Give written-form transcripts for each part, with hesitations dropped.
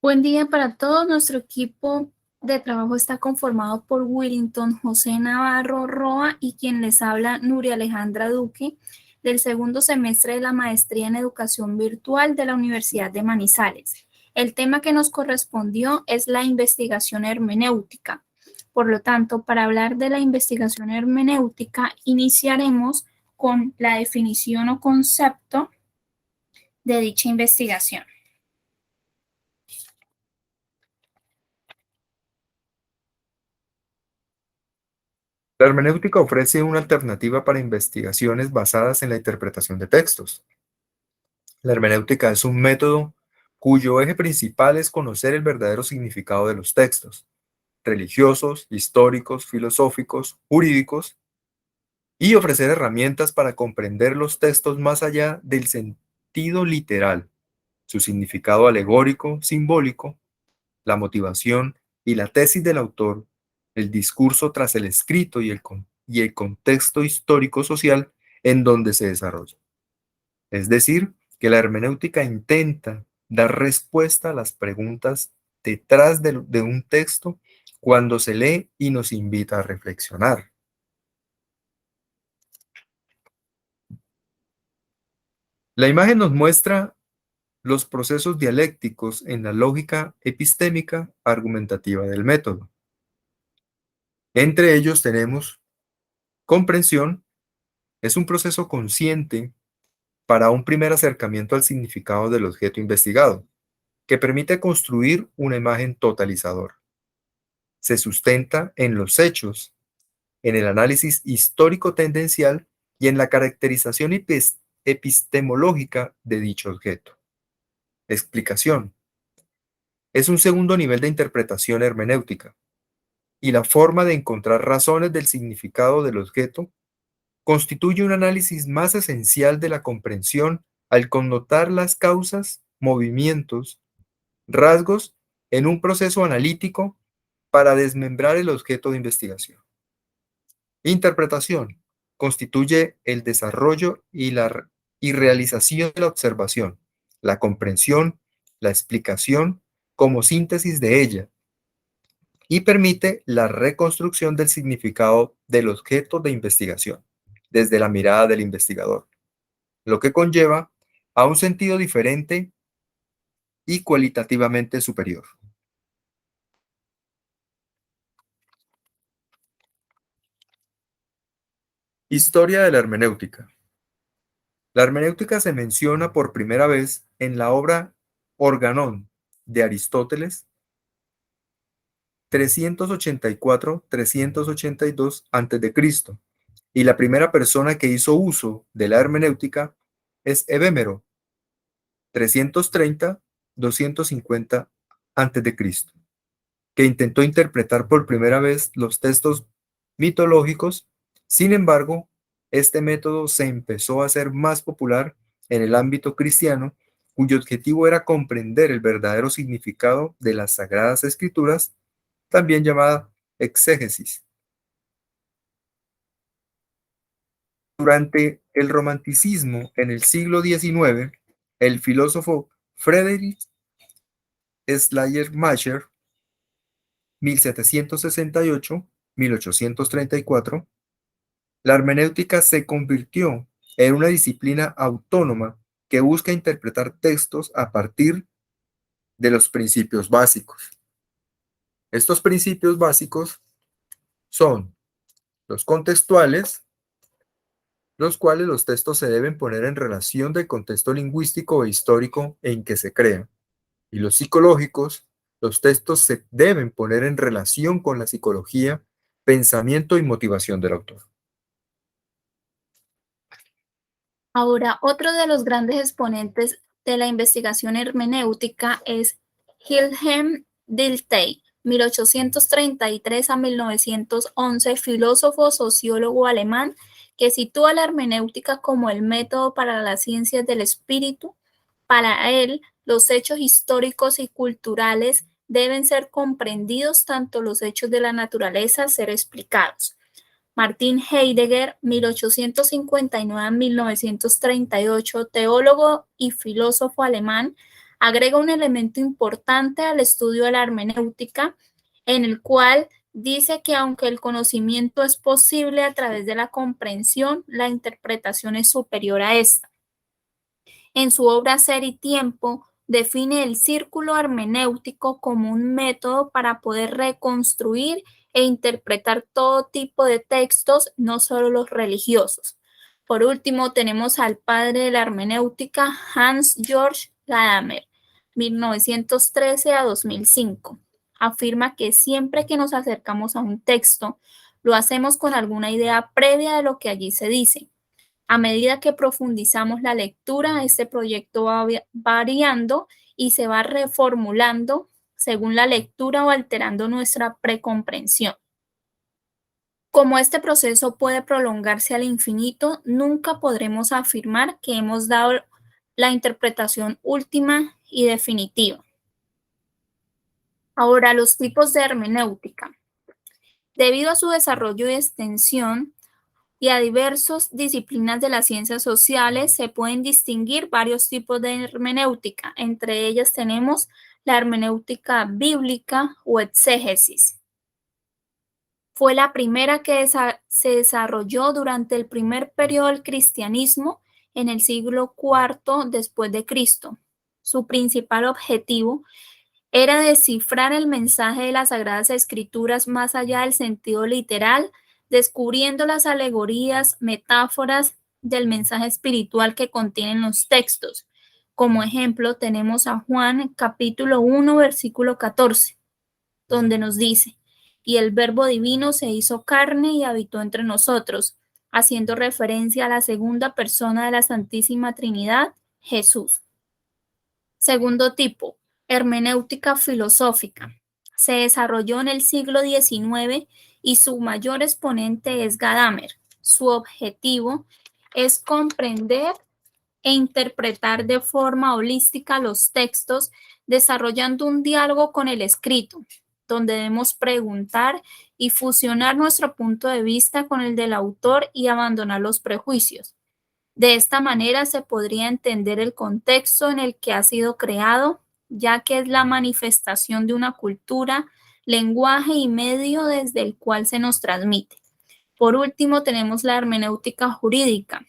Buen día para todos. Nuestro equipo de trabajo está conformado por Willington José Navarro Roa y quien les habla, Nuria Alejandra Duque, del segundo semestre de la Maestría en Educación Virtual de la Universidad de Manizales. El tema que nos correspondió es la investigación hermenéutica. Por lo tanto, para hablar de la investigación hermenéutica, iniciaremos con la definición o concepto de dicha investigación. La hermenéutica ofrece una alternativa para investigaciones basadas en la interpretación de textos. La hermenéutica es un método cuyo eje principal es conocer el verdadero significado de los textos, religiosos, históricos, filosóficos, jurídicos, y ofrecer herramientas para comprender los textos más allá del sentido literal, su significado alegórico, simbólico, la motivación y la tesis del autor, el discurso tras el escrito y el contexto histórico-social en donde se desarrolla. Es decir, que la hermenéutica intenta dar respuesta a las preguntas detrás de un texto cuando se lee y nos invita a reflexionar. La imagen nos muestra los procesos dialécticos en la lógica epistémica argumentativa del método. Entre ellos tenemos comprensión. Es un proceso consciente para un primer acercamiento al significado del objeto investigado, que permite construir una imagen totalizadora. Se sustenta en los hechos, en el análisis histórico tendencial y en la caracterización epistemológica de dicho objeto. Explicación. Es un segundo nivel de interpretación hermenéutica y la forma de encontrar razones del significado del objeto constituye un análisis más esencial de la comprensión al connotar las causas, movimientos, rasgos en un proceso analítico para desmembrar el objeto de investigación. Interpretación constituye el desarrollo y realización de la observación, la comprensión, la explicación como síntesis de ella y permite la reconstrucción del significado del objeto de investigación desde la mirada del investigador, lo que conlleva a un sentido diferente y cualitativamente superior. Historia de la hermenéutica. La hermenéutica se menciona por primera vez en la obra Organón de Aristóteles 384-382 a.C. Y la primera persona que hizo uso de la hermenéutica es Evhémero 330-250 a.C., que intentó interpretar por primera vez los textos mitológicos. Sin embargo, este método se empezó a hacer más popular en el ámbito cristiano, cuyo objetivo era comprender el verdadero significado de las Sagradas Escrituras, también llamada exégesis. Durante el romanticismo en el siglo XIX, el filósofo Friedrich Schleiermacher 1768-1834, la hermenéutica se convirtió en una disciplina autónoma que busca interpretar textos a partir de los principios básicos. Estos principios básicos son los contextuales, los cuales los textos se deben poner en relación del contexto lingüístico e histórico en que se crean, y los psicológicos, los textos se deben poner en relación con la psicología, pensamiento y motivación del autor. Ahora, otro de los grandes exponentes de la investigación hermenéutica es Wilhelm Dilthey, 1833 a 1911, filósofo, sociólogo alemán, que sitúa la hermenéutica como el método para las ciencias del espíritu. Para él, los hechos históricos y culturales deben ser comprendidos, tanto los hechos de la naturaleza ser explicados. Martin Heidegger, 1859 a 1938, teólogo y filósofo alemán, agrega un elemento importante al estudio de la hermenéutica, en el cual dice que aunque el conocimiento es posible a través de la comprensión, la interpretación es superior a esta. En su obra Ser y Tiempo, define el círculo hermenéutico como un método para poder reconstruir e interpretar todo tipo de textos, no solo los religiosos. Por último, tenemos al padre de la hermenéutica, Hans Georg Gadamer, 1913 a 2005. Afirma que siempre que nos acercamos a un texto, lo hacemos con alguna idea previa de lo que allí se dice. A medida que profundizamos la lectura, este proyecto va variando y se va reformulando según la lectura o alterando nuestra precomprensión. Como este proceso puede prolongarse al infinito, nunca podremos afirmar que hemos dado la interpretación última y definitiva. Ahora, los tipos de hermenéutica. Debido a su desarrollo y extensión, y a diversas disciplinas de las ciencias sociales se pueden distinguir varios tipos de hermenéutica. Entre ellas tenemos la hermenéutica bíblica o exégesis. Fue la primera que se desarrolló durante el primer periodo del cristianismo en el siglo IV después de Cristo. Su principal objetivo era descifrar el mensaje de las Sagradas Escrituras más allá del sentido literal, descubriendo las alegorías, metáforas del mensaje espiritual que contienen los textos. Como ejemplo, tenemos a Juan capítulo 1, versículo 14, donde nos dice, y el Verbo divino se hizo carne y habitó entre nosotros, haciendo referencia a la segunda persona de la Santísima Trinidad, Jesús. Segundo tipo, hermenéutica filosófica. Se desarrolló en el siglo XIX y su mayor exponente es Gadamer. Su objetivo es comprender e interpretar de forma holística los textos, desarrollando un diálogo con el escrito, donde debemos preguntar y fusionar nuestro punto de vista con el del autor y abandonar los prejuicios. De esta manera se podría entender el contexto en el que ha sido creado, ya que es la manifestación de una cultura, lenguaje y medio desde el cual se nos transmite. Por último, tenemos la hermenéutica jurídica.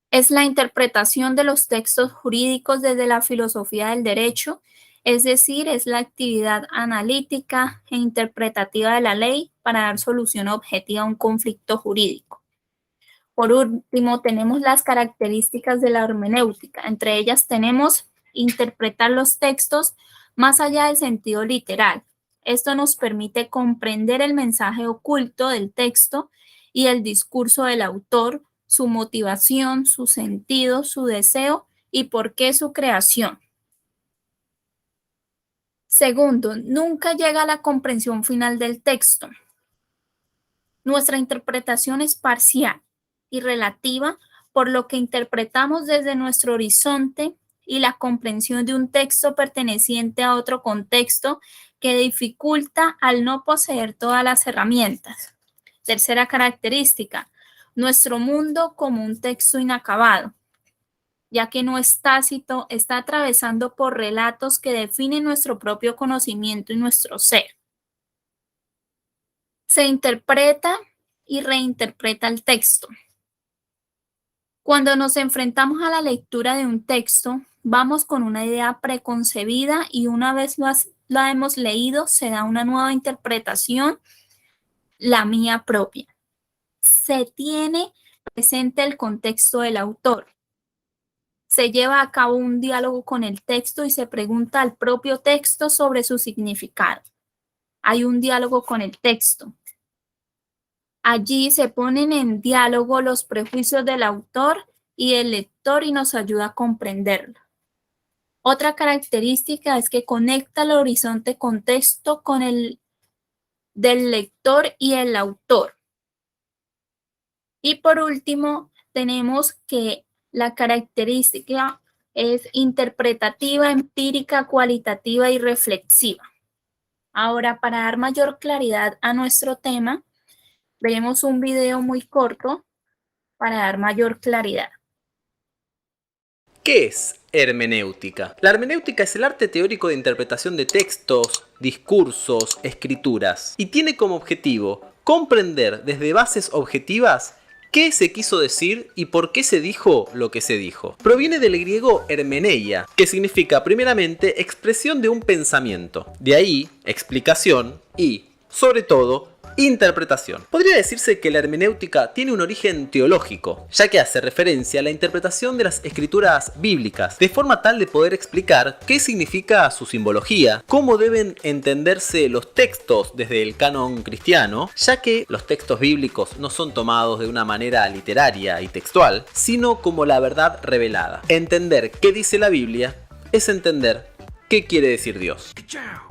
Es la interpretación de los textos jurídicos desde la filosofía del derecho, es decir, es la actividad analítica e interpretativa de la ley para dar solución objetiva a un conflicto jurídico. Por último, tenemos las características de la hermenéutica. Entre ellas tenemos interpretar los textos más allá del sentido literal. Esto nos permite comprender el mensaje oculto del texto y el discurso del autor, su motivación, su sentido, su deseo y por qué su creación. Segundo, nunca llega a la comprensión final del texto. Nuestra interpretación es parcial y relativa, por lo que interpretamos desde nuestro horizonte y la comprensión de un texto perteneciente a otro contexto que dificulta al no poseer todas las herramientas. Tercera característica, nuestro mundo como un texto inacabado, ya que no es tácito, está atravesando por relatos que definen nuestro propio conocimiento y nuestro ser. Se interpreta y reinterpreta el texto. Cuando nos enfrentamos a la lectura de un texto, vamos con una idea preconcebida y una vez la hemos leído, se da una nueva interpretación, la mía propia. Se tiene presente el contexto del autor. Se lleva a cabo un diálogo con el texto y se pregunta al propio texto sobre su significado. Hay un diálogo con el texto. Allí se ponen en diálogo los prejuicios del autor y el lector y nos ayuda a comprenderlo. Otra característica es que conecta el horizonte contexto con el del lector y el autor. Y por último, tenemos que la característica es interpretativa, empírica, cualitativa y reflexiva. Ahora, para dar mayor claridad a nuestro tema, veremos un video muy corto para dar mayor claridad. ¿Qué es hermenéutica? La hermenéutica es el arte teórico de interpretación de textos, discursos, escrituras, y tiene como objetivo comprender desde bases objetivas qué se quiso decir y por qué se dijo lo que se dijo. Proviene del griego hermeneia, que significa primeramente expresión de un pensamiento, de ahí explicación y, sobre todo, interpretación. Podría decirse que la hermenéutica tiene un origen teológico, ya que hace referencia a la interpretación de las escrituras bíblicas, de forma tal de poder explicar qué significa su simbología, cómo deben entenderse los textos desde el canon cristiano, ya que los textos bíblicos no son tomados de una manera literaria y textual, sino como la verdad revelada. Entender qué dice la Biblia es entender qué quiere decir Dios.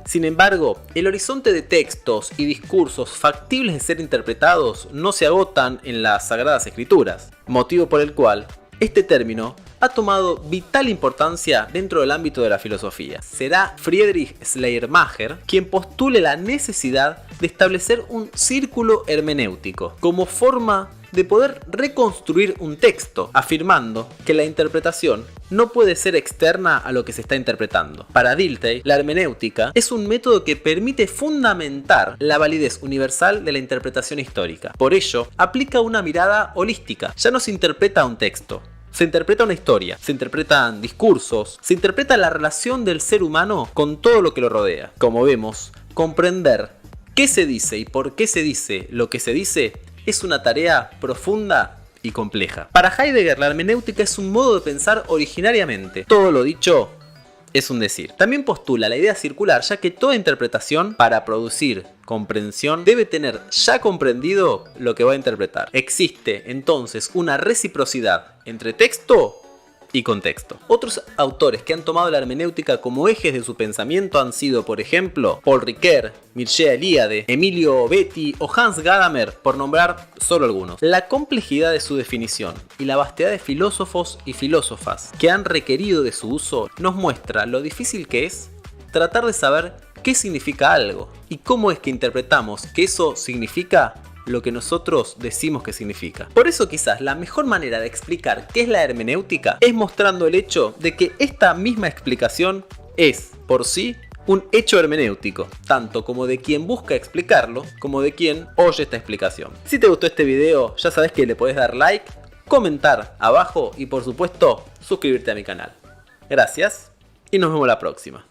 Sin embargo, el horizonte de textos y discursos factibles de ser interpretados no se agotan en las Sagradas Escrituras, motivo por el cual este término ha tomado vital importancia dentro del ámbito de la filosofía. Será Friedrich Schleiermacher quien postule la necesidad de establecer un círculo hermenéutico como forma de poder reconstruir un texto, afirmando que la interpretación no puede ser externa a lo que se está interpretando. Para Dilthey, la hermenéutica es un método que permite fundamentar la validez universal de la interpretación histórica. Por ello, aplica una mirada holística. Ya no se interpreta un texto, se interpreta una historia, se interpretan discursos, se interpreta la relación del ser humano con todo lo que lo rodea. Como vemos, comprender qué se dice y por qué se dice lo que se dice es una tarea profunda y compleja. Para Heidegger, la hermenéutica es un modo de pensar originariamente. Todo lo dicho es un decir. También postula la idea circular, ya que toda interpretación, para producir comprensión, debe tener ya comprendido lo que va a interpretar. Existe entonces una reciprocidad entre texto y contexto. Otros autores que han tomado la hermenéutica como ejes de su pensamiento han sido, por ejemplo, Paul Ricoeur, Mircea Eliade, Emilio Betti o Hans Gadamer, por nombrar solo algunos. La complejidad de su definición y la vastedad de filósofos y filósofas que han requerido de su uso nos muestra lo difícil que es tratar de saber qué significa algo y cómo es que interpretamos que eso significa lo que nosotros decimos que significa. Por eso quizás la mejor manera de explicar qué es la hermenéutica es mostrando el hecho de que esta misma explicación es, por sí, un hecho hermenéutico, tanto como de quien busca explicarlo, como de quien oye esta explicación. Si te gustó este video, ya sabes que le podés dar like, comentar abajo y por supuesto suscribirte a mi canal. Gracias y nos vemos la próxima.